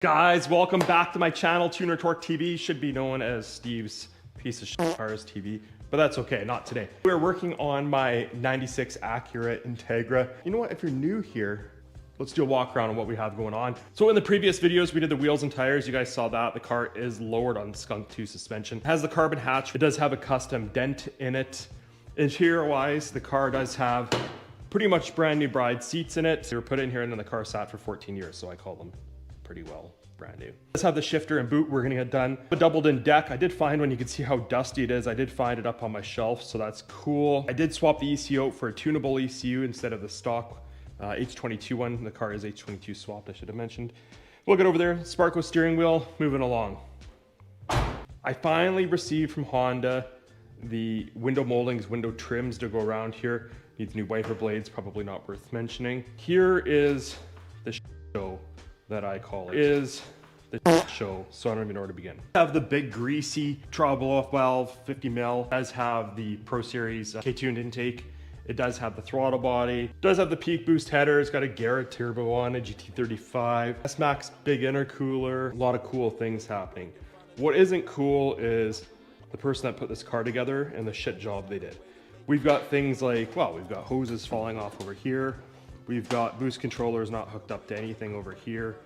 Guys, welcome back to my channel. Tuner Torque TV should be known as Steve's piece of shit cars TV, but that's okay, not today. We're working on my 96 Acura Integra. You know what, if you're new here, let's do a walk around on what we have going on. So in the previous videos, we did the wheels and tires. You guys saw that. The car is lowered on Skunk 2 suspension. It has the carbon hatch. It does have a custom dent in it. Interior-wise, the car does have pretty much brand new bride seats in it. They were put in here and then the car sat for 14 years, so I call them pretty well brand new. Let's have the shifter and boot we're gonna get done. The doubled in deck, I did find one. You can see how dusty it is. I did find it up on my shelf, so that's cool. I did swap the ECU out for a tunable ECU instead of the stock H22 one. The car is H22 swapped, I should have mentioned. We'll get over there. Sparco steering wheel, moving along. I finally received from Honda the window moldings, window trims to go around here. Needs new wiper blades, probably not worth mentioning. Here is the show that I call it. Show, so I don't even know where to begin. I have the big greasy throttle blow-off valve, 50 mil. It does have the Pro Series K-tuned intake. It does have the throttle body. It does have the peak boost header. It's got a Garrett turbo on a GT35. S-Max big intercooler. A lot of cool things happening. What isn't cool is the person that put this car together and the shit job they did. We've got things like, well, we've got hoses falling off over here. We've got boost controllers not hooked up to anything over here.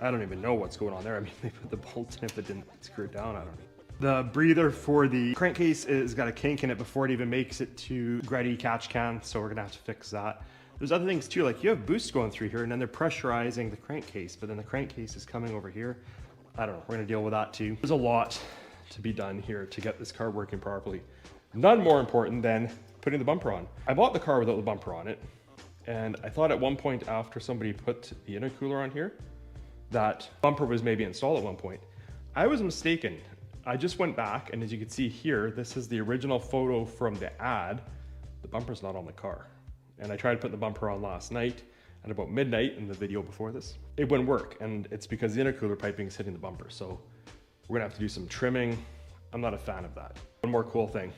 I don't even know what's going on there. I mean, they put the bolts in if it didn't screw it down, I don't know. The breather for the crankcase has got a kink in it before it even makes it to Gretty catch can, so we're gonna have to fix that. There's other things too, like you have boost going through here and then they're pressurizing the crankcase, but then the crankcase is coming over here. I don't know, we're gonna deal with that too. There's a lot to be done here to get this car working properly. None more important than putting the bumper on. I bought the car without the bumper on it. And I thought at one point after somebody put the intercooler on here, that bumper was maybe installed at one point. I was mistaken. I just went back and as you can see here, this is the original photo from the ad. The bumper's not on the car. And I tried to put the bumper on last night at about midnight in the video before this. It wouldn't work and it's because the intercooler piping is hitting the bumper. So we're gonna have to do some trimming. I'm not a fan of that. One more cool thing.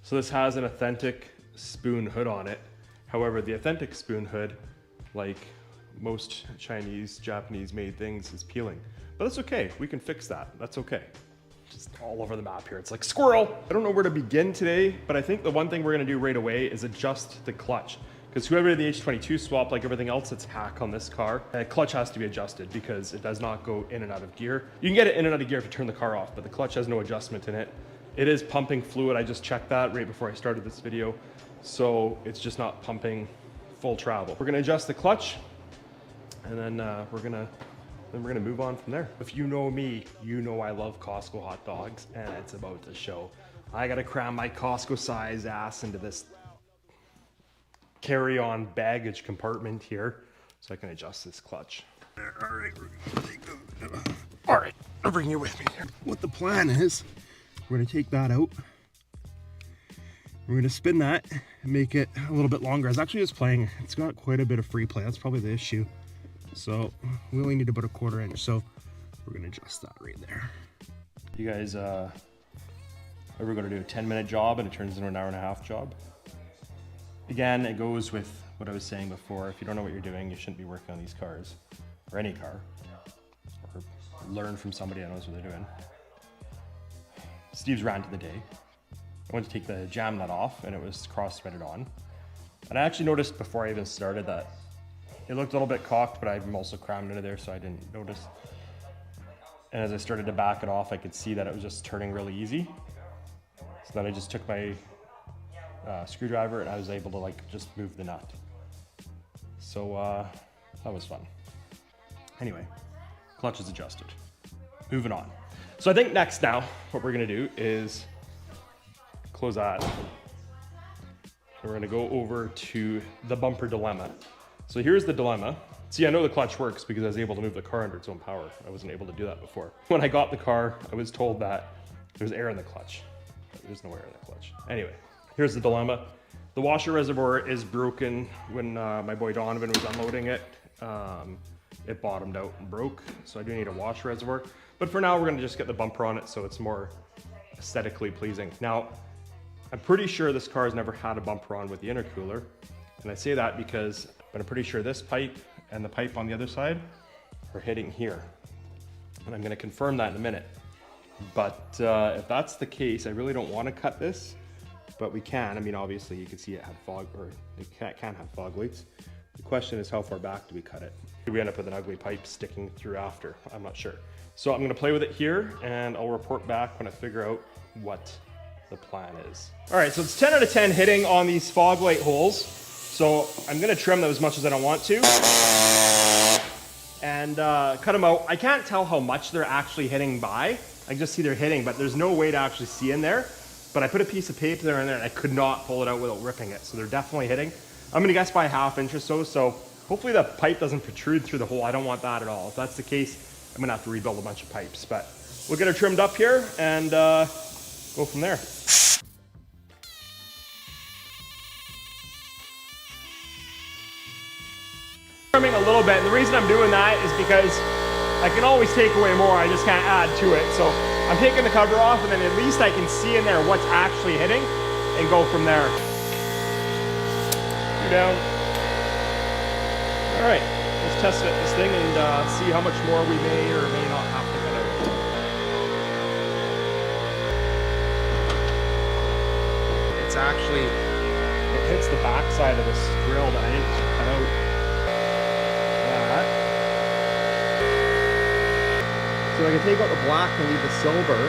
So this has an authentic spoon hood on it. However, the authentic spoon hood, like most Chinese, Japanese made things, is peeling. But that's okay, we can fix that, that's okay. Just all over the map here, it's like squirrel! I don't know where to begin today, but I think the one thing we're gonna do right away is adjust the clutch. Because whoever did the H22 swap, like everything else that's hack on this car, the clutch has to be adjusted because it does not go in and out of gear. You can get it in and out of gear if you turn the car off, but the clutch has no adjustment in it. It is pumping fluid, I just checked that right before I started this video. So it's just not pumping full travel. We're gonna adjust the clutch and then we're gonna move on from there. If you know me, you know I love Costco hot dogs and it's about to show. I gotta cram my Costco size ass into this carry-on baggage compartment here so I can adjust this clutch. All right, we're gonna take the, all right, I'll bring you with me here. What the plan is, we're gonna take that out. We're gonna spin that and make it a little bit longer. I was actually just playing, it's got quite a bit of free play. That's probably the issue. So we only need about a 1/4 inch. So we're gonna adjust that right there. You guys ever gonna do a 10-minute job and it turns into an 1.5-hour job? Again, it goes with what I was saying before. If you don't know what you're doing, you shouldn't be working on these cars or any car, or learn from somebody that knows what they're doing. Steve's rant of the day. I went to take the jam nut off and it was cross-threaded on. And I actually noticed before I even started that it looked a little bit cocked, but I'm also crammed into there so I didn't notice. And as I started to back it off, I could see that it was just turning really easy. So then I just took my screwdriver and I was able to like just move the nut. So that was fun. Anyway, clutch is adjusted. Moving on. So I think next now, what we're gonna do is close that. And we're gonna go over to the bumper dilemma. So here's the dilemma. See, I know the clutch works because I was able to move the car under its own power. I wasn't able to do that before. When I got the car, I was told that there's air in the clutch. But there's no air in the clutch. Anyway, here's the dilemma. The washer reservoir is broken. When my boy Donovan was unloading it, it bottomed out and broke. So I do need a washer reservoir. But for now, we're gonna just get the bumper on it so it's more aesthetically pleasing. Now, I'm pretty sure this car has never had a bumper on with the intercooler. And I say that because I'm pretty sure this pipe and the pipe on the other side are hitting here. And I'm gonna confirm that in a minute. But if that's the case, I really don't wanna cut this, but we can. I mean, obviously you can see it had fog, or it can have fog weights. The question is, how far back do we cut it? Could we end up with an ugly pipe sticking through after? I'm not sure. So I'm gonna play with it here, and I'll report back when I figure out what the plan is. All right, so it's 10 out of 10 hitting on these fog light holes. So I'm gonna trim them as much as I don't want to, and cut them out. I can't tell how much they're actually hitting by. I can just see they're hitting, but there's no way to actually see in there. But I put a piece of paper there in there, and I could not pull it out without ripping it. So they're definitely hitting. I'm gonna guess by a ½ inch or so. So hopefully the pipe doesn't protrude through the hole. I don't want that at all. If that's the case, I'm gonna have to rebuild a bunch of pipes. But we'll get her trimmed up here and go from there. Trimming a little bit, and the reason I'm doing that is because I can always take away more. I just can't add to it. So I'm taking the cover off, and then at least I can see in there what's actually hitting and go from there. Down. All right, let's test fit this thing and see how much more we may or may not have to cut out. It's actually, it hits the back side of this grill that I didn't cut out. That. So I can take out the black and leave the silver.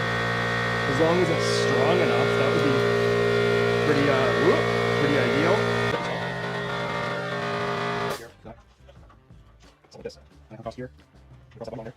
As long as it's strong enough, that would be pretty ideal. This. Across here. Across that one there.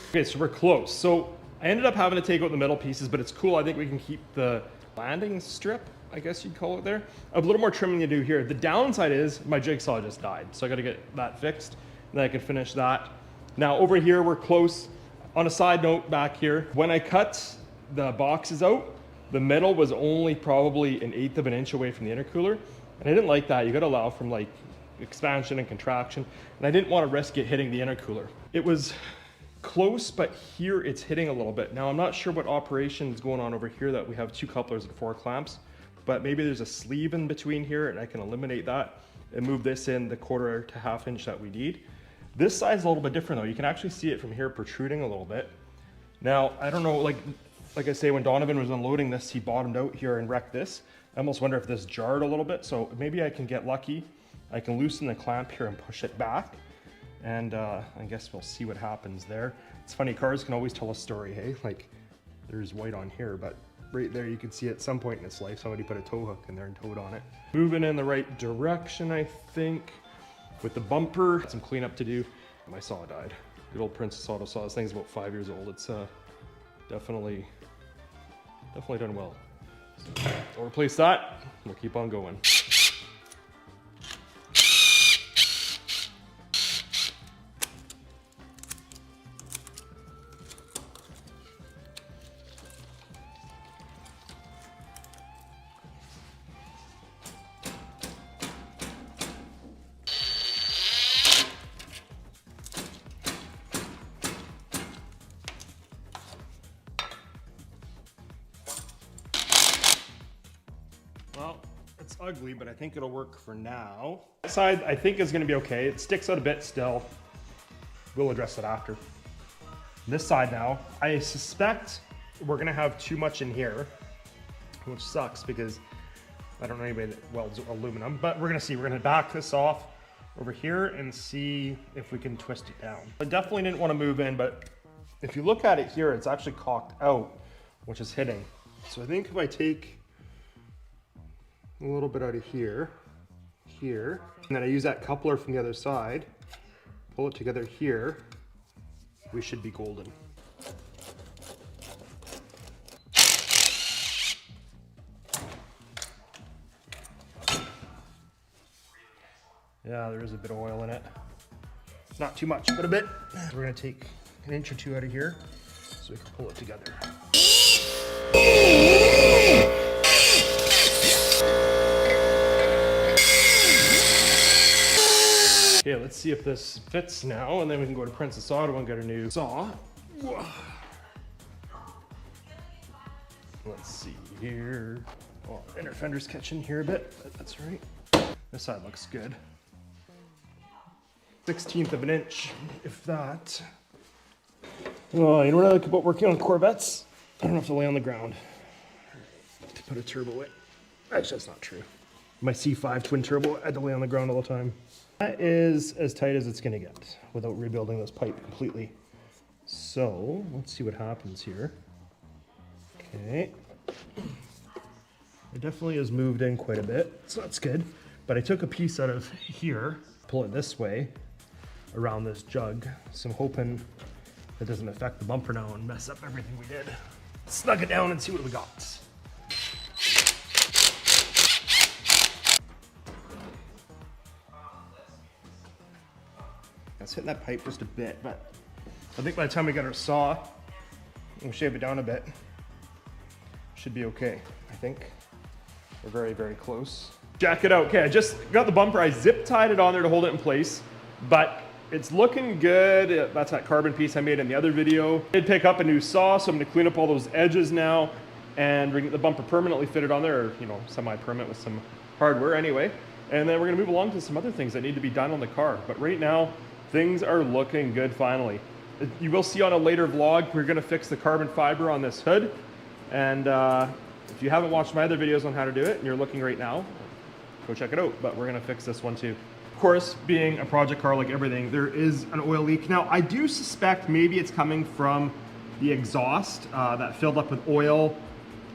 Okay, so we're close. So I ended up having to take out the middle pieces, but it's cool. I think we can keep the landing strip, I guess you'd call it there. A little more trimming to do here. The downside is my jigsaw just died, so I got to get that fixed, and then I can finish that. Now over here, we're close. On a side note back here, when I cut the boxes out, the middle was only probably 1/8 of an inch away from the intercooler. And I didn't like that. You got to allow from like expansion and contraction. And I didn't want to risk it hitting the intercooler. It was close, but here it's hitting a little bit. Now I'm not sure what operation is going on over here, that we have 2 couplers and 4 clamps, but maybe there's a sleeve in between here and I can eliminate that and move this in the 1/4 to ½ inch that we need. This side's a little bit different though. You can actually see it from here protruding a little bit. Now, I don't know, like I say, when Donovan was unloading this, he bottomed out here and wrecked this. I almost wonder if this jarred a little bit, so maybe I can get lucky. I can loosen the clamp here and push it back, and I guess we'll see what happens there. It's funny, cars can always tell a story, hey? Like, there's white on here, but right there you can see at some point in its life, somebody put a tow hook in there and towed on it. Moving in the right direction, I think. With the bumper, some cleanup to do. My saw died. Good old Princess Auto saw. This thing's about 5 years old. It's definitely done well. So I'll replace that. We'll keep on going. Well, it's ugly, but I think it'll work for now. This side, I think, is gonna be okay. It sticks out a bit still. We'll address it after. This side now, I suspect we're gonna have too much in here, which sucks because I don't know anybody that welds aluminum, but we're gonna see. We're gonna back this off over here and see if we can twist it down. I definitely didn't want to move in, but if you look at it here, it's actually cocked out, which is hitting. So I think if I take a little bit out of here, and then I use that coupler from the other side, pull it together here, we should be golden. Yeah, there is a bit of oil in it. Not too much, but a bit. We're gonna take 1 inch or 2 out of here so we can pull it together. Okay, let's see if this fits now, and then we can go to Princess Auto and get a new saw. Let's see here. Well, inner fender's catching here a bit, but that's all right. This side looks good. 1/16 of an inch, if that. Well, you know what I like about working on Corvettes? I don't have to lay on the ground to put a turbo in. Actually, that's not true. My C5 twin turbo, I had to lay on the ground all the time. That is as tight as it's gonna get without rebuilding this pipe completely. So, let's see what happens here. Okay. It definitely has moved in quite a bit, so that's good. But I took a piece out of here, pull it this way, around this jug. So I'm hoping it doesn't affect the bumper now and mess up everything we did. Snug it down and see what we got. It's hitting that pipe just a bit, but I think by the time we get our saw, we'll shave it down a bit. Should be okay, I think. We're very, very close. Jack it out. Okay, I just got the bumper. I zip tied it on there to hold it in place, but it's looking good. That's that carbon piece I made in the other video. I did pick up a new saw, so I'm gonna clean up all those edges now, and we're gonna get the bumper permanently fitted on there, or, you know, semi-permanent with some hardware anyway. And then we're gonna move along to some other things that need to be done on the car. But right now, things are looking good finally. You will see on a later vlog, we're gonna fix the carbon fiber on this hood. And if you haven't watched my other videos on how to do it, and you're looking right now, go check it out. But we're gonna fix this one too. Of course, being a project car like everything, there is an oil leak. Now, I do suspect maybe it's coming from the exhaust that filled up with oil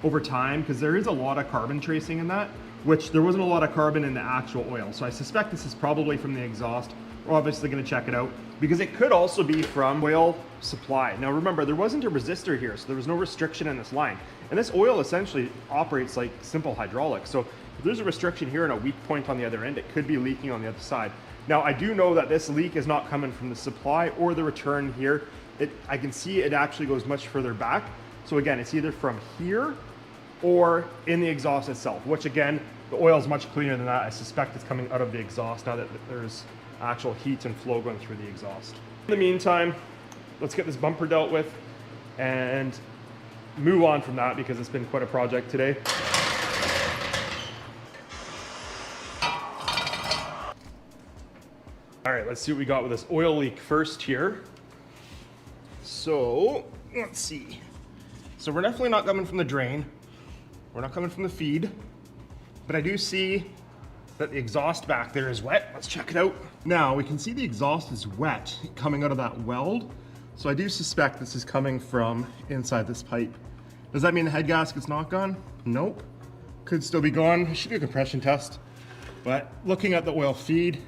over time, because there is a lot of carbon tracing in that, which there wasn't a lot of carbon in the actual oil. So I suspect this is probably from the exhaust. We're obviously gonna check it out, because it could also be from oil supply. Now remember, there wasn't a resistor here, so there was no restriction in this line. And this oil essentially operates like simple hydraulics. So if there's a restriction here and a weak point on the other end, it could be leaking on the other side. Now I do know that this leak is not coming from the supply or the return here. I can see it actually goes much further back. So again, it's either from here or in the exhaust itself, which again, the oil is much cleaner than that. I suspect it's coming out of the exhaust now that there's actual heat and flow going through the exhaust. In the meantime, let's get this bumper dealt with and move on from that, because it's been quite a project today. All right, let's see what we got with this oil leak first here. So, let's see. So we're definitely not coming from the drain. We're not coming from the feed, but I do see that the exhaust back there is wet. Let's check it out. Now we can see the exhaust is wet coming out of that weld. So I do suspect this is coming from inside this pipe. Does that mean the head gasket's not gone? Nope. Could still be gone. I should do a compression test. But looking at the oil feed,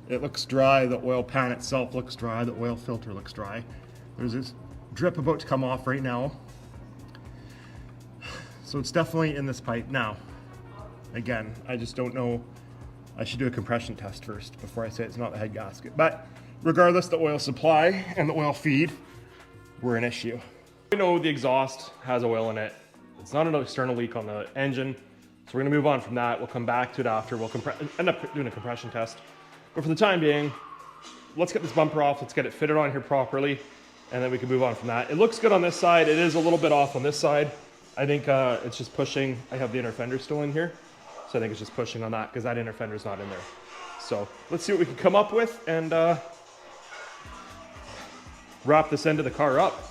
it looks dry. The oil pan itself looks dry. The oil filter looks dry. There's this drip about to come off right now. So it's definitely in this pipe. Now, again, I just don't know. I should do a compression test first before I say it's not the head gasket. But regardless, the oil supply and the oil feed were an issue. We know the exhaust has oil in it. It's not an external leak on the engine. So we're gonna move on from that. We'll come back to it after. We'll end up doing a compression test. But for the time being, let's get this bumper off. Let's get it fitted on here properly, and then we can move on from that. It looks good on this side. It is a little bit off on this side. I think it's just pushing. I have the inner fender still in here. So I think it's just pushing on that, because that inner fender is not in there. So let's see what we can come up with and wrap this end of the car up.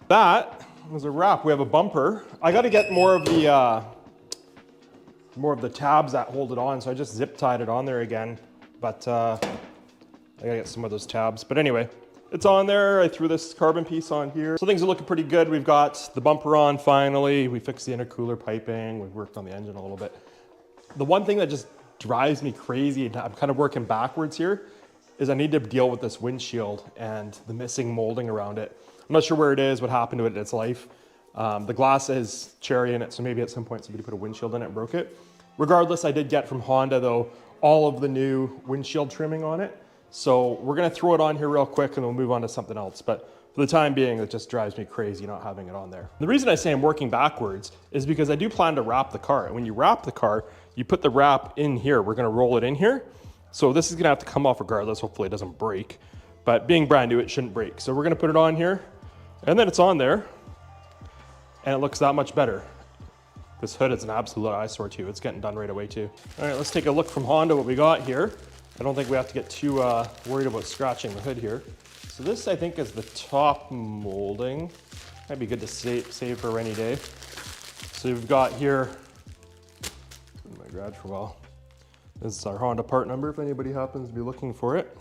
That was a wrap. We have a bumper. I got to get more of the tabs that hold it on, so I just zip tied it on there again. But I gotta get some of those tabs. But anyway, it's on there. I threw this carbon piece on here, so things are looking pretty good. We've got the bumper on finally. We fixed the intercooler piping. We've worked on the engine a little bit. The one thing that just drives me crazy, and I'm kind of working backwards here, is I need to deal with this windshield and the missing molding around it. I'm not sure where it is, what happened to it in its life, The glass is cherry in it, so maybe at some point somebody put a windshield in it and broke it. Regardless, I did get from Honda though, all of the new windshield trimming on it. So we're gonna throw it on here real quick and we'll move on to something else. But for the time being, it just drives me crazy not having it on there. The reason I say I'm working backwards is because I do plan to wrap the car. And when you wrap the car, you put the wrap in here. We're gonna roll it in here. So this is gonna have to come off regardless. Hopefully it doesn't break. But being brand new, it shouldn't break. So we're gonna put it on here and then it's on there and it looks that much better. This hood is an absolute eyesore too. It's getting done right away too. All right, let's take a look from Honda what we got here. I don't think we have to get too worried about scratching the hood here. So this I think is the top molding. Might be good to save for a rainy day. So we've got here, in my garage for a while. This is our Honda part number if anybody happens to be looking for it.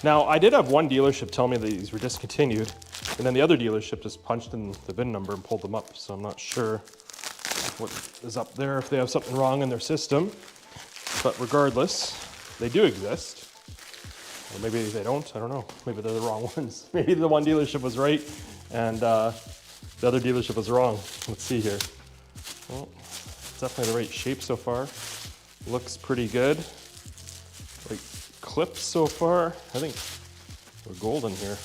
Now I did have one dealership tell me that these were discontinued, and then the other dealership just punched in the VIN number and pulled them up. So I'm not sure what is up there, if they have something wrong in their system. But regardless, they do exist. Or maybe they don't, I don't know. Maybe they're the wrong ones. Maybe the one dealership was right and the other dealership was wrong. Let's see here. Well, it's definitely the right shape so far. Looks pretty good. Like clips so far. I think we're golden here.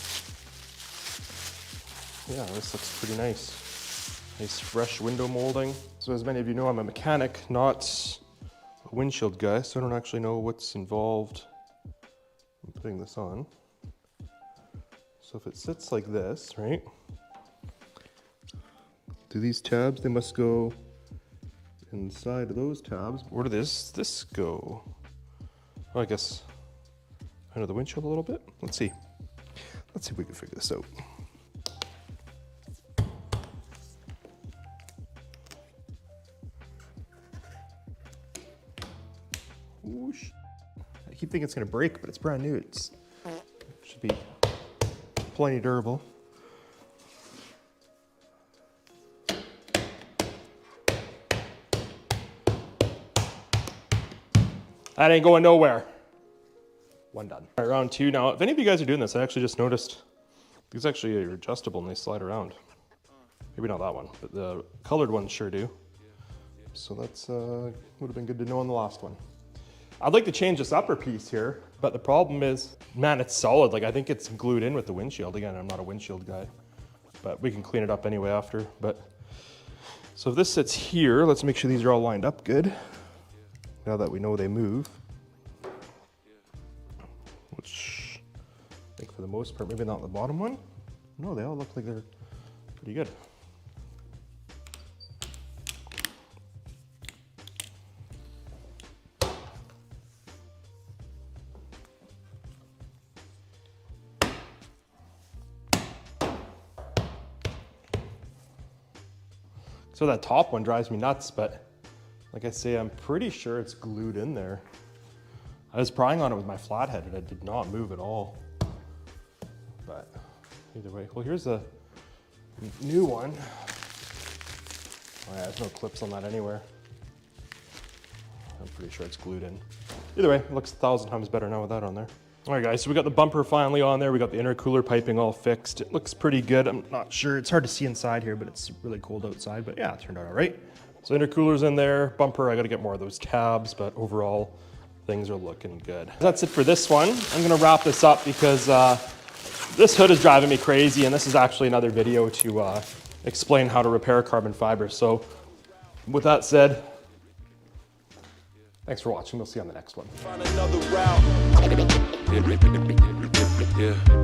Yeah, this looks pretty nice. Nice fresh window molding. So as many of you know, I'm a mechanic, not a windshield guy, so I don't actually know what's involved in putting this on. So if it sits like this, right? Do these tabs, they must go inside of those tabs. Where does this go? Well, I guess under the windshield a little bit. Let's see. Let's see if we can figure this out. Whoosh. I keep thinking it's gonna break, but it's brand new. It should be plenty durable. That ain't going nowhere. One done. All right, round two. Now, if any of you guys are doing this, I actually just noticed these actually are adjustable and they slide around. Maybe not that one, but the colored ones sure do. So that's would have been good to know on the last one. I'd like to change this upper piece here, but the problem is, man, it's solid. Like I think it's glued in with the windshield. Again, I'm not a windshield guy, but we can clean it up anyway after. But so if this sits here, let's make sure these are all lined up good. Now that we know they move, which I think for the most part, maybe not the bottom one. No, they all look like they're pretty good. So that top one drives me nuts, but like I say, I'm pretty sure it's glued in there. I was prying on it with my flathead and it did not move at all. But either way, well, here's a new one. Oh yeah, there's no clips on that anywhere. I'm pretty sure it's glued in. Either way, it looks 1,000 times better now with that on there. All right guys, so we got the bumper finally on there. We got the intercooler piping all fixed. It looks pretty good. I'm not sure, it's hard to see inside here, but it's really cold outside, but yeah, it turned out all right. So intercooler's in there, bumper, I gotta get more of those tabs, but overall, things are looking good. That's it for this one. I'm gonna wrap this up because this hood is driving me crazy, and this is actually another video to explain how to repair carbon fiber. So with that said, thanks for watching. We'll see you on the next one. Find another route. Yeah.